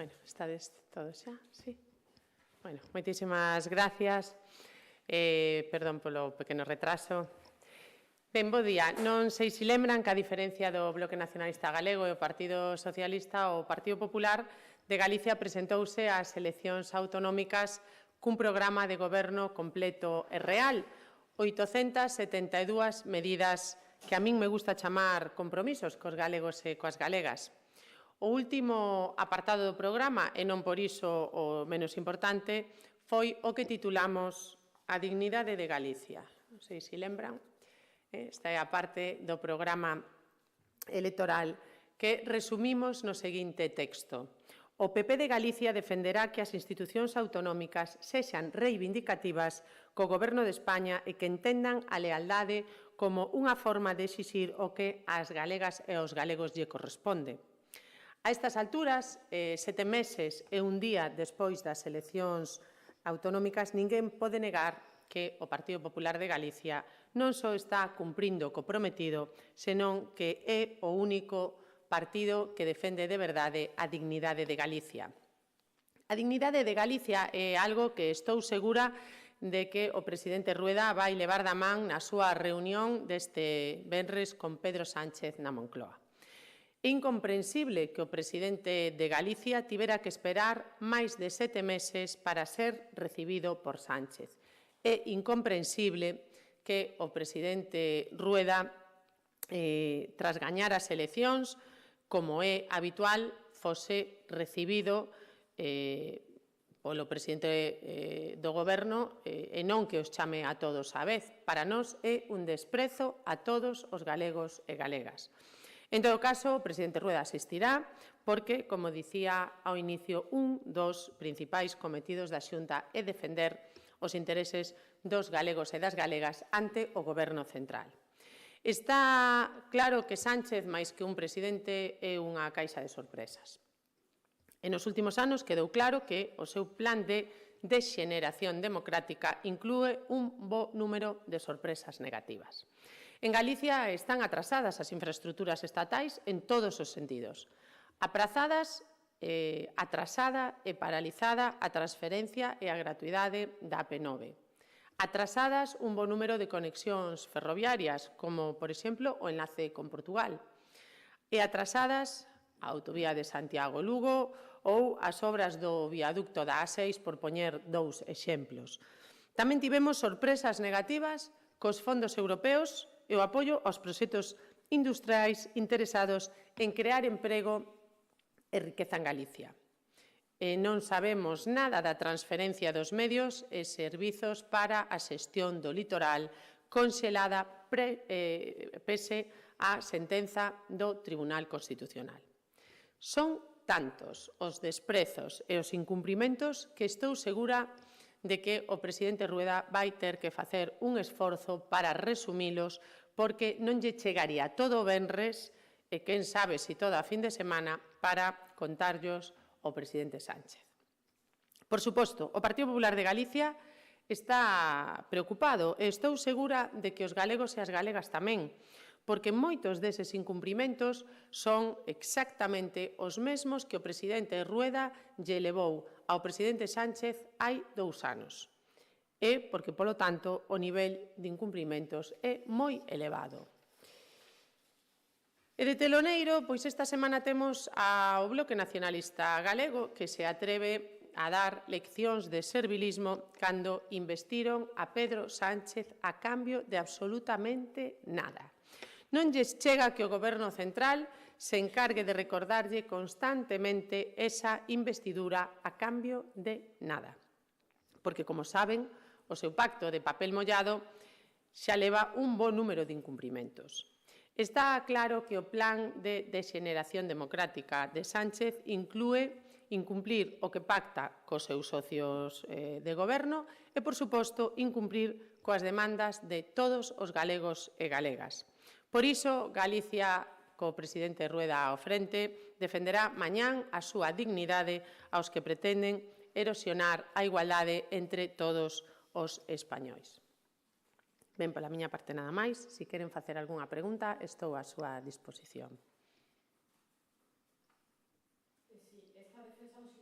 Bueno, estades todos xa? Sí. Bueno, moitísimas gracias. Perdón polo pequeno retraso. Ben, bo día. Non sei se lembran que a diferencia do Bloque Nacionalista Galego e o Partido Socialista, o Partido Popular de Galicia presentouse ás eleccións autonómicas cun programa de goberno completo e real, 872 medidas que a min me gusta chamar compromisos cos galegos e coas galegas. O último apartado do programa, e non por iso o menos importante, foi o que titulamos A dignidade de Galicia. Non sei se lembran. Esta é a parte do programa electoral que resumimos no seguinte texto. O PP de Galicia defenderá que as institucións autonómicas sexan reivindicativas co Goberno de España e que entendan a lealdade como unha forma de exixir o que ás galegas e aos galegos lle corresponde. A estas alturas, 7 meses e un día despois das eleccións autonómicas, ninguén pode negar que o Partido Popular de Galicia non só está cumprindo co prometido, senón que é o único partido que defende de verdade a dignidade de Galicia. A dignidade de Galicia é algo que estou segura de que o presidente Rueda vai levar da man na súa reunión deste venres con Pedro Sánchez na Moncloa. É incomprensible que o presidente de Galicia tivera que esperar máis de 7 meses para ser recibido por Sánchez. É incomprensible que o presidente Rueda, tras gañar as eleccións, como é habitual, fose recibido polo presidente do Goberno e non que os chame a todos á vez. Para nós é un desprezo a todos os galegos e galegas. En todo caso, o presidente Rueda asistirá porque, como dicía ao inicio, un dos principais cometidos da Xunta é defender os intereses dos galegos e das galegas ante o Goberno central. Está claro que Sánchez, máis que un presidente, é unha caixa de sorpresas. En os últimos anos quedou claro que o seu plan de desxeneración democrática inclúe un bo número de sorpresas negativas. En Galicia están atrasadas as infraestruturas estatais en todos os sentidos. Atrasada e paralizada a transferencia e a gratuidade da AP9. Atrasadas un bo número de conexións ferroviarias, como, por exemplo, o enlace con Portugal. E atrasadas a autovía de Santiago-Lugo ou as obras do viaducto da A6, por poñer dous exemplos. Tamén tivemos sorpresas negativas cos fondos europeos e o apoio aos proxectos industriais interesados en crear emprego e riqueza en Galicia. Non sabemos nada da transferencia dos medios e servizos para a xestión do litoral conxelada pese á sentenza do Tribunal Constitucional. Son tantos os desprezos e os incumprimentos que estou segura de que o presidente Rueda vai ter que facer un esforzo para resumilos porque non lle chegaría todo o venres e quen sabe se toda a fin de semana para contarllos o presidente Sánchez. Por suposto, o Partido Popular de Galicia está preocupado e estou segura de que os galegos e as galegas tamén, porque moitos deses incumprimentos son exactamente os mesmos que o presidente Rueda lle levou ao presidente Sánchez hai 2 anos. E porque, polo tanto, o nivel de incumprimentos é moi elevado. E de teloneiro, pois esta semana temos ao Bloque Nacionalista Galego que se atreve a dar leccións de servilismo cando investiron a Pedro Sánchez a cambio de absolutamente nada. Non lles chega que o Goberno central se encargue de recordarlle constantemente esa investidura a cambio de nada. Porque, como saben, o seu pacto de papel mollado xa leva un bo número de incumprimentos. Está claro que o plan de desxeneración democrática de Sánchez inclúe incumplir o que pacta cos seus socios de goberno e, por suposto, incumplir coas demandas de todos os galegos e galegas. Por iso, Galicia, co presidente Rueda ao frente, defenderá mañán a súa dignidade aos que pretenden erosionar a igualdade entre todos os españois. Ben, pola miña parte nada máis. Se queren facer algunha pregunta, estou á súa disposición. Esta defensa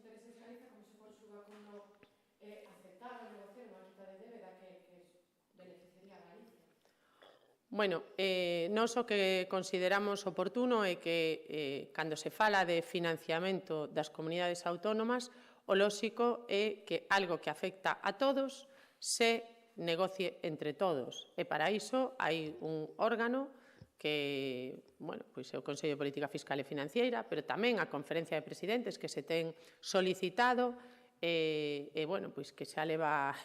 Bueno, nós o que consideramos oportuno é que, cando se fala de financiamento das comunidades autónomas, o lóxico é que algo que afecta a todos se negocie entre todos. E para iso hai un órgano que, bueno, pois é o Consello de Política Fiscal e Financiera, pero tamén a Conferencia de Presidentes que se ten solicitado bueno, pois que xa leva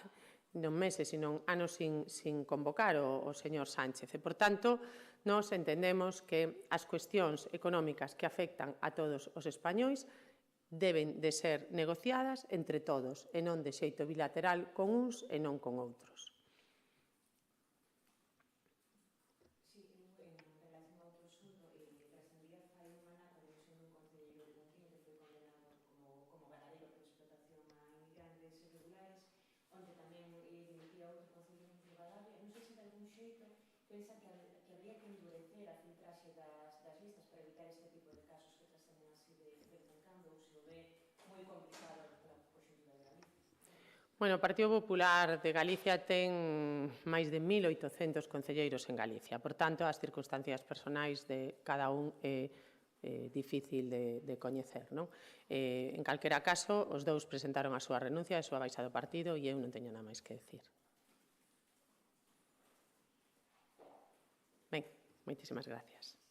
non meses, sino anos sin convocar o señor Sánchez. E, por tanto, nós entendemos que as cuestións económicas que afectan a todos os españois deben de ser negociadas entre todos e non de xeito bilateral con uns e non con outros. Pensa que habría que endurecer a filtraxe das listas para evitar este tipo de casos que trascenden así de vez en cando ou se o ve moi complicado para a conxuntura de Galicia? Bueno, o Partido Popular de Galicia ten máis de 1.800 concelleiros en Galicia. Por tanto, as circunstancias personais de cada un é difícil de coñecer, non? En calquera caso, os dous presentaron a súa renuncia e a súa baixa do partido e eu non teño nada máis que decir. Ben, moitísimas gracias.